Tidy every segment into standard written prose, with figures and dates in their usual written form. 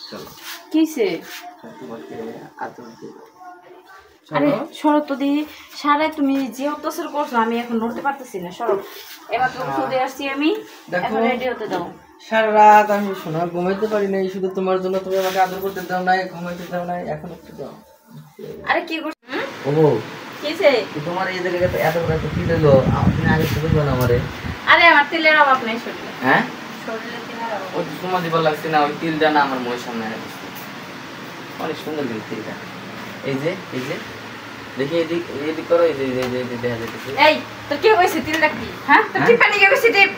চলো কিসে তোমাকে আদর দেব আরে সরো তো দি সারা তুমি যে অত্যাচার করছো আমি এখন নড়তে পারতেছি না সরো এবার তো খুদে আসছি আমি এখন রেডি হতে দাও সারা রাত আমি শোনা ঘুমাইতে পারি নাই শুধু তোমার জন্য তুমি আমাকে আদর করতে দাও নাই ঘুমাইতে দাও নাই এখন একটু দাও আরে কি করছ ও কিসে তোমার এই জায়গায় এত বড় একটা কি দিলো আপনি আগে শুধু বলো আমারে আরে আমার তেলের অভাব নেই শরীরে হ্যাঁ শরীরে তেলের অভাব ওই তোমার দিবার লাগছে না ওই তিলটা না আমার মুখের সামনে আসছে অনেক সুন্দর কিন্তু তিলটা এই যে দেখি এদিক করো এই যে দেখা যাচ্ছে এই তোর কি হইছে তিল দেখবি হ্যাঁ তোর টিপ পানি কে হইছে টিপ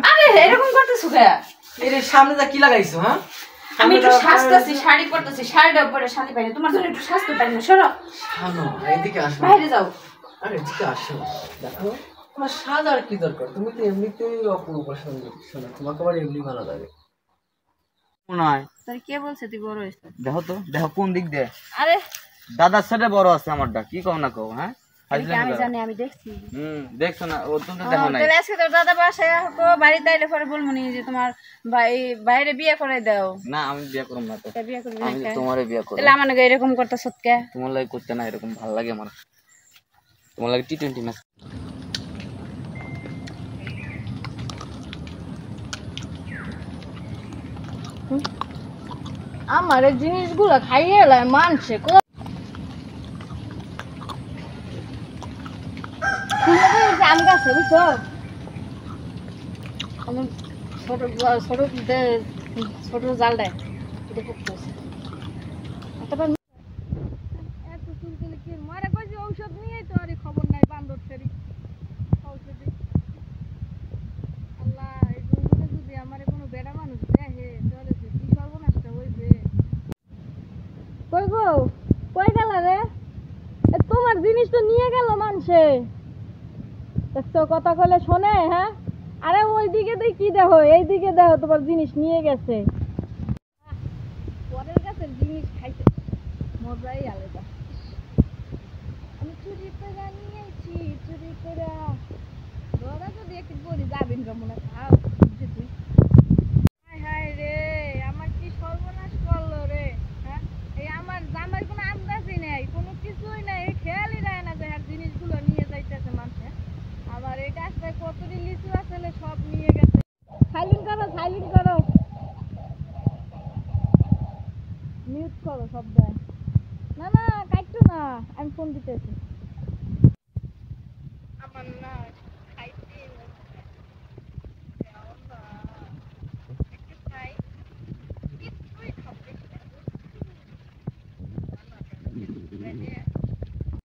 আরে এরকম করতেছ কে এর সামনে দা কি লাগাইছো হ্যাঁ আমি একটু সাজতেছি শাড়ি পরতেছি শাড়িটা পরে শাড়ি পাই না তোমার জন্য একটু সাজতে পারি না সরো শানো এইদিকে আসো বাইরে যাও আরে এদিকে আসো দেখো তোমার সাজার কি দরকার তুমি তো এমনিতেই অপূর্ব সুন্দর শোনো তোমাকে আবার এমনি ভালো লাগে মনে হয় তোর কে বলছে তুই বড় হইছিস দেখো কোন দিক দিয়ে আরে দাদার সাথে বড় আছে আমারটা কি কও না কও হ্যাঁ আমি জানি আমি দেখছি দেখছো না ও তুমি তো দেখো না তাহলে আজকে তোর দাদা বাসায় আসো বাড়িতে আইলে পরে বলবো নি যে তোমার ভাই বাইরে বিয়ে করে দাও না আমি বিয়ে করব না তো বিয়ে করবি আমি তোমারে বিয়ে করব তাহলে আমার নাকি এরকম করতেছ কে তোমার লাগে করতে না এরকম ভালো লাগে আমার তোমার লাগে টি20 ম্যাচ আমার এই জিনিসগুলো খাইয়ে এলাম মানছে আম গাছে বুঝছো আমার ছোট ছোট ছোট জাল দেয় এটা পড়তেছে এত চুলকুলি কি মারা কইছে ঔষধ নিয়ে তো আর খবর নাই বান্দর ফেরি ঔষধি আল্লাহ এই জঙ্গলে যদি আমার কোনো বেড়া মানুষ দেখে তাহলে কি সর্বনাশটা হইবে কই গো কই গেল রে তোমার জিনিস তো নিয়ে গেল মানুষে দেখছো কথা কইলে শোনে হ্যাঁ আরে ওইদিকে তুই কি দেখো এইদিকে দেখো তোমার জিনিস নিয়ে গেছে পরের গাছের জিনিস খাইতে মজাই আলাদা আমি চুরি করে নিয়েছি চুরি করে ধরা যদি একটু বলি যাবেন মনে খাও তুই হায় হায় রে আমার কি সর্বনাশ করলো রে হ্যাঁ এই আমার জামাই কোনো আন্দাজই নেই কোনো কিছুই নাই খেয়ালই দেয় না যে জিনিসগুলো নিয়ে যাইতেছে মানুষে আমার এই গাছটায় কতটি লিচু আসলে সব নিয়ে গেছে সাইলেন্ট করো মিউট করো শব্দ না না কাটছো না আমি ফোন দিতেছি আমার না খাইতে খাই কিছুই খাবে